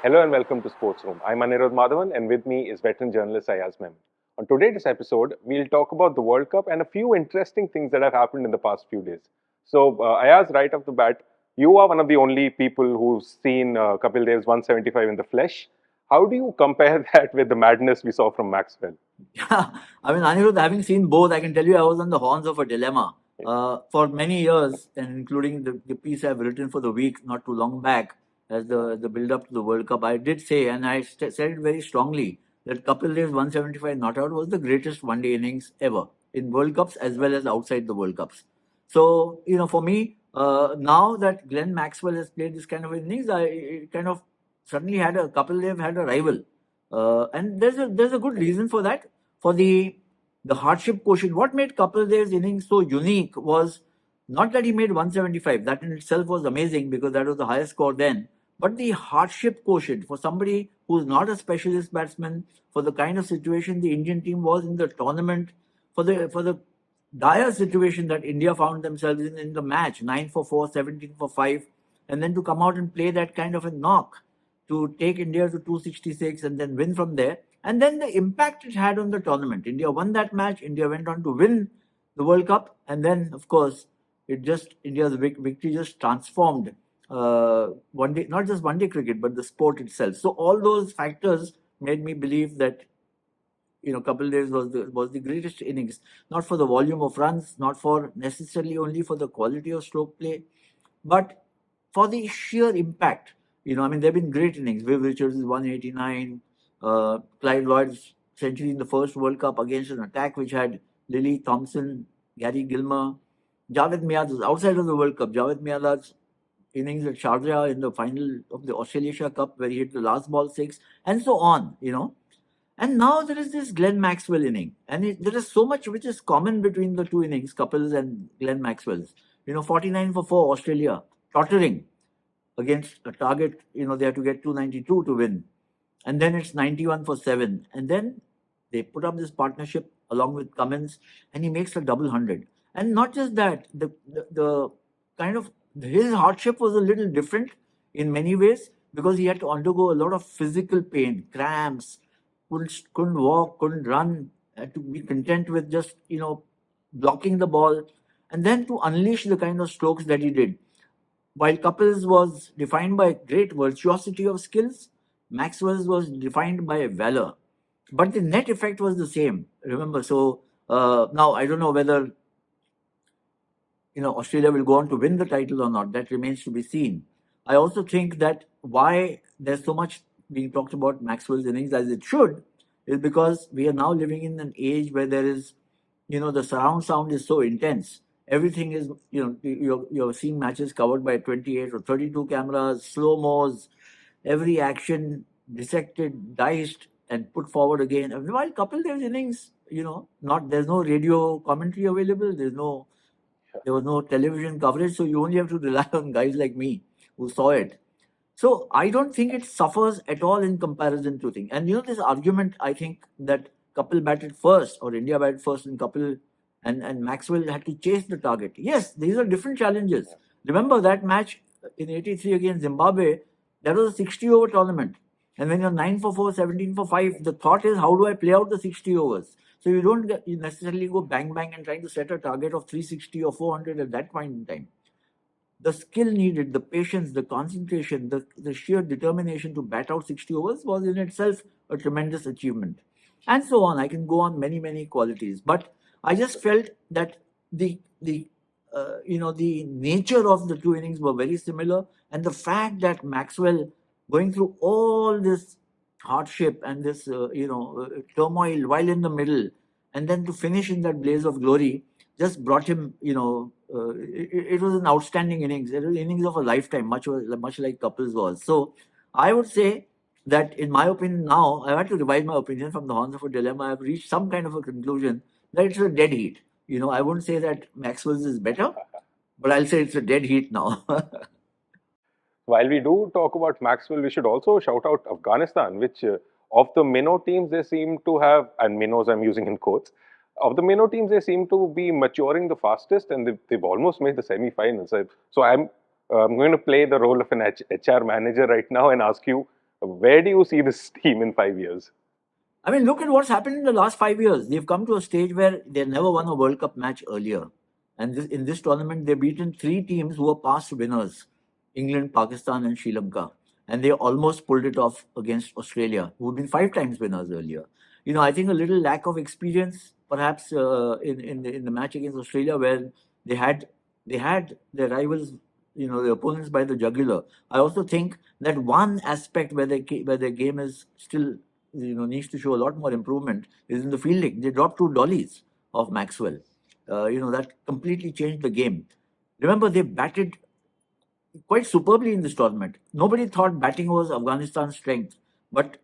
Hello and welcome to Sports Room. I'm Anirudh Madhavan and with me is veteran journalist Ayaz Memon. On today's episode, we'll talk about the World Cup and a few interesting things that have happened in the past few days. So, Ayaz, right off the bat, you are one of the only people who've seen Kapil Dev's 175 in the flesh. How do you compare that with the madness we saw from Maxwell? Yeah, Anirudh, having seen both, I can tell you I was on the horns of a dilemma for many years, and including the piece I've written for the week not too long back as the build up to the World Cup. I did say, and I said it very strongly, that Kapil Dev's 175 not out was the greatest one-day innings ever in World Cups as well as outside the World Cups. So, for me, now that Glenn Maxwell has played this kind of innings, I kind of suddenly had Kapil Dev had a rival. And there's a good reason for that. For the hardship quotient, what made Kapil Dev's innings so unique was not that he made 175. That in itself was amazing because that was the highest score then. But the hardship quotient for somebody who's not a specialist batsman, for the kind of situation the Indian team was in the tournament, for the dire situation that India found themselves in the match, 9 for 4, 17 for 5, and then to come out and play that kind of a knock to take India to 266 and then win from there. And then the impact it had on the tournament. India won that match. India went on to win the World Cup. And then, of course, India's victory just transformed one day, not just one day cricket, but the sport itself. So all those factors made me believe that Kapil Dev was the greatest innings, not for the volume of runs, not for necessarily only for the quality of stroke play, but for the sheer impact. There have been great innings. Viv Richards is 189, Clive Lloyd's century in the first World Cup against an attack which had Lily Thompson, Gary Gilmer, Javed Miad's outside of the World Cup. Javed Miad's innings at Sharjah in the final of the Australasia Cup where he hit the last ball six, and so on. And now there is this Glenn Maxwell inning, and there is so much which is common between the two innings, Kapil's and Glenn Maxwell's. 49 for 4 Australia, tottering against a target, they have to get 292 to win. And then it's 91 for 7. And then they put up this partnership along with Cummins, and he makes a double 100. And not just that, the kind of his hardship was a little different in many ways because he had to undergo a lot of physical pain, cramps, couldn't walk, couldn't run, had to be content with just, blocking the ball, and then to unleash the kind of strokes that he did. While Kapil's was defined by great virtuosity of skills, Maxwell's was defined by valor. But the net effect was the same, remember. So now I don't know whether Australia will go on to win the title or not. That remains to be seen. I also think that why there's so much being talked about Maxwell's innings as it should is because we are now living in an age where there is, the surround sound is so intense. Everything is, you're seeing matches covered by 28 or 32 cameras, slow-mos, every action dissected, diced, and put forward again. While Kapil Dev's innings, there's no radio commentary available, there was no television coverage, so you only have to rely on guys like me who saw it. So I don't think it suffers at all in comparison to things. And this argument, I think that Kapil batted first or India batted first and Kapil and Maxwell had to chase the target. Yes, these are different challenges. Remember that match in 83 against Zimbabwe, that was a 60 over tournament. And when you're 9 for 4, 17 for 5, the thought is how do I play out the 60 overs? So you don't necessarily go bang bang and trying to set a target of 360 or 400 at that point in time. The skill needed, the patience, the concentration, the sheer determination to bat out 60 overs was in itself a tremendous achievement. And so on. I can go on many, many qualities. But I just felt that the nature of the two innings were very similar. And the fact that Maxwell, going through all this hardship and this, turmoil while in the middle, and then to finish in that blaze of glory, just brought him, it was an outstanding innings. It was innings of a lifetime, much like Kapil's was. So I would say that, in my opinion, now I had to revise my opinion from the horns of a dilemma. I've reached some kind of a conclusion that it's a dead heat. I wouldn't say that Maxwell's is better, but I'll say it's a dead heat now. While we do talk about Maxwell, we should also shout out Afghanistan, which of the minnow teams they seem to have, and minnows I'm using in quotes, of the minnow teams they seem to be maturing the fastest, and they've almost made the semi-finals. So I'm going to play the role of an HR manager right now and ask you, Where do you see this team in 5 years? I mean, look at what's happened in the last 5 years. They've come to a stage where they never won a World Cup match earlier. And in this tournament, they've beaten 3 teams who were past winners: England, Pakistan, and Sri Lanka. And they almost pulled it off against Australia, who had been 5 times winners earlier. I think a little lack of experience, perhaps, in the match against Australia, where they had their rivals, the opponents by the jugular. I also think that one aspect where their game is still needs to show a lot more improvement is in the fielding. They dropped 2 dollies of Maxwell. That completely changed the game. Remember, they batted quite superbly in this tournament. Nobody thought batting was Afghanistan's strength, but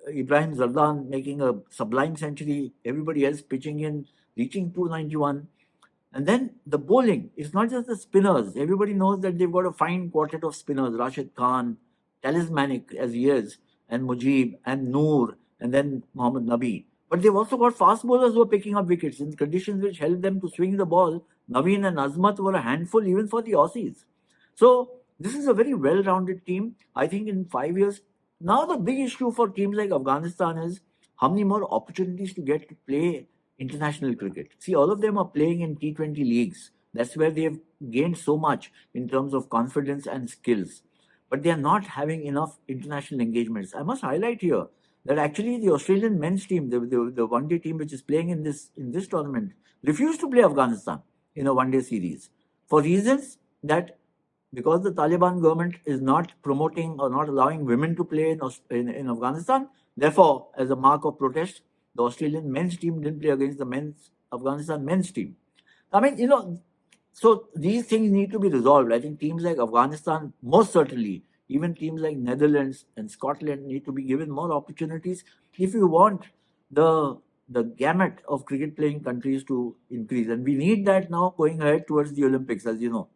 Ibrahim Zardan making a sublime century, everybody else pitching in, reaching 291. And then the bowling, it's not just the spinners. Everybody knows that they've got a fine quartet of spinners: Rashid Khan, talismanic as he is, and Mujib, and Noor, and then Mohammad Nabi. But they've also got fast bowlers who are picking up wickets in conditions which help them to swing the ball. Naveen and Azmat were a handful even for the Aussies. So this is a very well-rounded team. I think in 5 years, now the big issue for teams like Afghanistan is how many more opportunities to get to play international cricket. See, all of them are playing in T20 leagues. That's where they've gained so much in terms of confidence and skills. But they are not having enough international engagements. I must highlight here that actually the Australian men's team, the one-day team which is playing in this tournament, refused to play Afghanistan in a one-day series for reasons that, because the Taliban government is not promoting or not allowing women to play in Afghanistan, therefore, as a mark of protest, the Australian men's team didn't play against the Afghanistan men's team. I mean, so these things need to be resolved. I think teams like Afghanistan, most certainly, even teams like Netherlands and Scotland need to be given more opportunities if you want the gamut of cricket playing countries to increase. And we need that now going ahead towards the Olympics, as you know.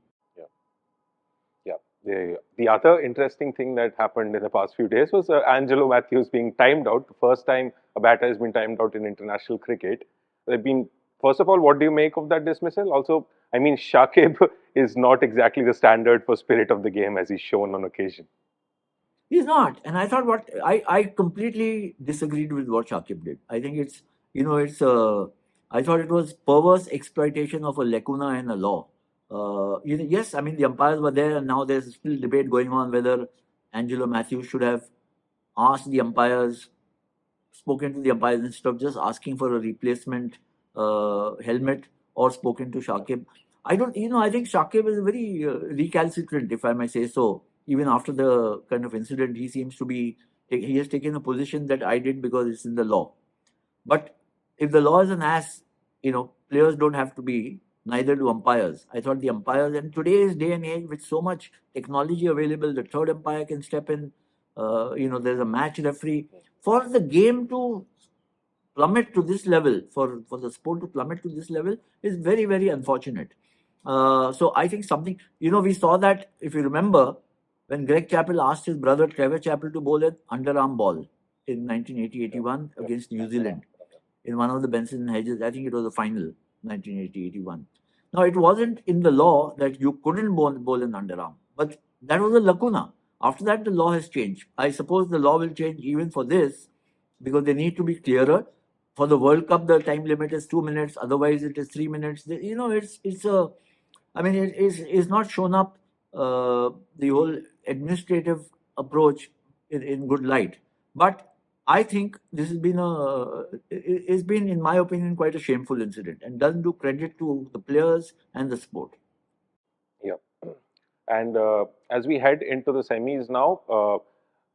The other interesting thing that happened in the past few days was Angelo Mathews being timed out. The first time a batter has been timed out in international cricket. First of all, what do you make of that dismissal? Also, I mean, Shakib is not exactly the standard for spirit of the game as he's shown on occasion. He's not. And I thought I completely disagreed with what Shakib did. I think I thought it was perverse exploitation of a lacuna in a law. Yes, I mean, the umpires were there, and now there's still debate going on whether Angelo Mathews should have asked the umpires, spoken to the umpires instead of just asking for a replacement helmet, or spoken to Shakib. I think Shakib is very recalcitrant, if I may say so. Even after the kind of incident, he seems to be, he has taken a position that I did because it's in the law. But if the law is an ass, players don't have to be, neither do umpires. I thought the umpires, and today's day and age with so much technology available, the third umpire can step in. There's a match referee. For the game to plummet to this level, for the sport to plummet to this level, is very, very unfortunate. So I think something, we saw that, if you remember, when Greg Chappell asked his brother Trevor Chappell to bowl an underarm ball in 1980-81 against New Zealand in one of the Benson Hedges. I think it was the final, 1980-81. Now, it wasn't in the law that you couldn't bowl an underarm, but that was a lacuna. After that, the law has changed. I suppose the law will change even for this, because they need to be clearer. For the World Cup, the time limit is 2 minutes. Otherwise, it is 3 minutes. It's not shown up the whole administrative approach in good light. But I think this has been in my opinion, quite a shameful incident, and doesn't do credit to the players and the sport. Yeah. And as we head into the semis now,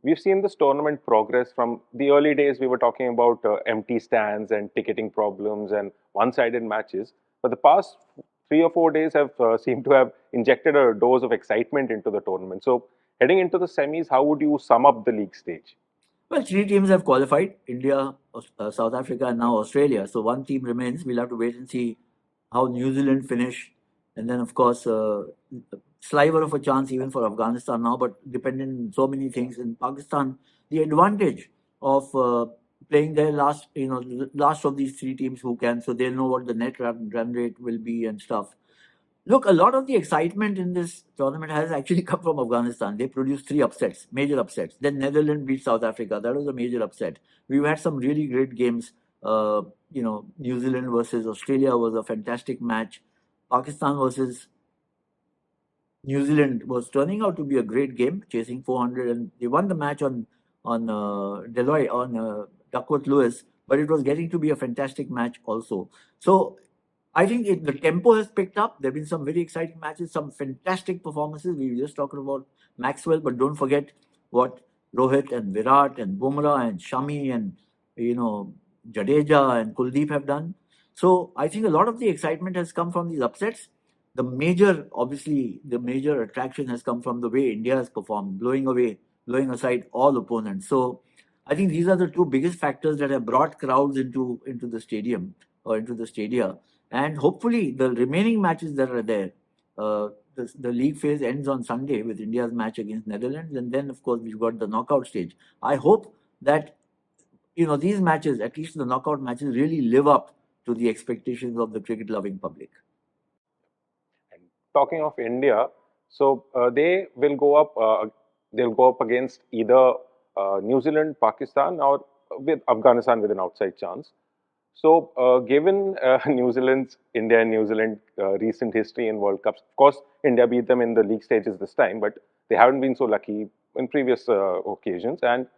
we've seen this tournament progress. From the early days, we were talking about empty stands and ticketing problems and one-sided matches. But the past 3 or 4 days have seemed to have injected a dose of excitement into the tournament. So heading into the semis, how would you sum up the league stage? Well, 3 teams have qualified: India, South Africa, and now Australia. So one team remains. We'll have to wait and see how New Zealand finish. And then, of course, sliver of a chance even for Afghanistan now, but dependent on so many things. In Pakistan, the advantage of playing their last of these 3 teams who can, so they'll know what the net run rate will be and stuff. Look, a lot of the excitement in this tournament has actually come from Afghanistan. They produced 3 upsets, major upsets. Then Netherlands beat South Africa. That was a major upset. We've had some really great games. New Zealand versus Australia was a fantastic match. Pakistan versus New Zealand was turning out to be a great game, chasing 400, and they won the match on Deloitte on Duckworth Lewis. But it was getting to be a fantastic match also. So I think the tempo has picked up. There have been some very exciting matches, some fantastic performances. We were just talking about Maxwell, but don't forget what Rohit and Virat and Bumrah and Shami and Jadeja and Kuldeep have done. So I think a lot of the excitement has come from these upsets. The major attraction has come from the way India has performed, blowing aside all opponents. So I think these are the two biggest factors that have brought crowds into the stadium or into the stadia. And hopefully, the remaining matches that are there, the league phase ends on Sunday with India's match against Netherlands, and then of course we've got the knockout stage. I hope that these matches, at least the knockout matches, really live up to the expectations of the cricket-loving public. And talking of India, so they will go up. They'll go up against either New Zealand, Pakistan, or with Afghanistan with an outside chance. So, given India and New Zealand recent history in World Cups, of course, India beat them in the league stages this time, but they haven't been so lucky in previous occasions. And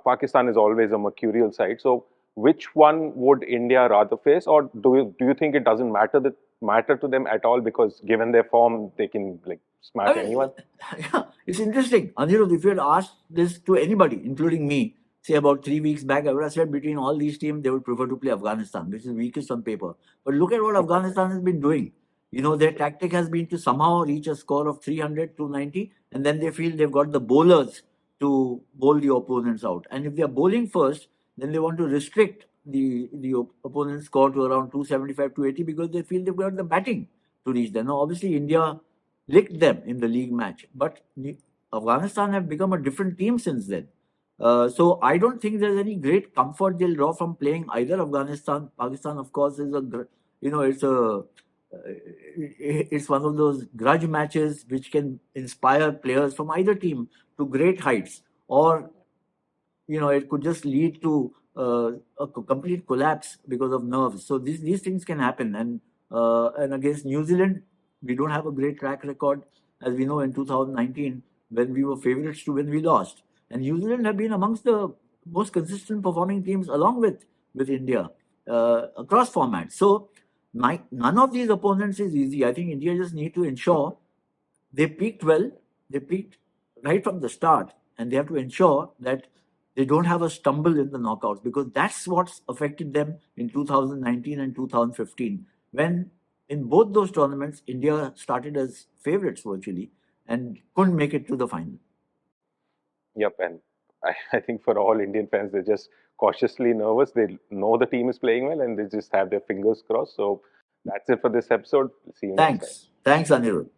Pakistan is always a mercurial side. So, which one would India rather face, or do you think it doesn't matter to them at all, because given their form, they can smash anyone? Yeah, it's interesting. Anirudh, if you had asked this to anybody, including me, say about 3 weeks back, I would have said between all these teams, they would prefer to play Afghanistan, which is weakest on paper. But look at what Afghanistan has been doing. Their tactic has been to somehow reach a score of 300, 290, and then they feel they've got the bowlers to bowl the opponents out. And if they're bowling first, then they want to restrict the opponent's score to around 275, 280 because they feel they've got the batting to reach them. Now, obviously, India licked them in the league match, but Afghanistan have become a different team since then. So I don't think there's any great comfort they'll draw from playing either Afghanistan. Pakistan, of course, is it's one of those grudge matches which can inspire players from either team to great heights, or it could just lead to a complete collapse because of nerves. So these things can happen, and against New Zealand, we don't have a great track record, as we know in 2019 when we were favourites to win, we lost. And New Zealand have been amongst the most consistent performing teams along with India across formats. So none of these opponents is easy. I think India just need to ensure they peaked well, they peaked right from the start, and they have to ensure that they don't have a stumble in the knockouts, because that's what's affected them in 2019 and 2015, when in both those tournaments, India started as favourites virtually and couldn't make it to the final. Yep, and I think for all Indian fans, they're just cautiously nervous. They know the team is playing well, and they just have their fingers crossed. So that's it for this episode. See you next time. Thanks, Anirudh.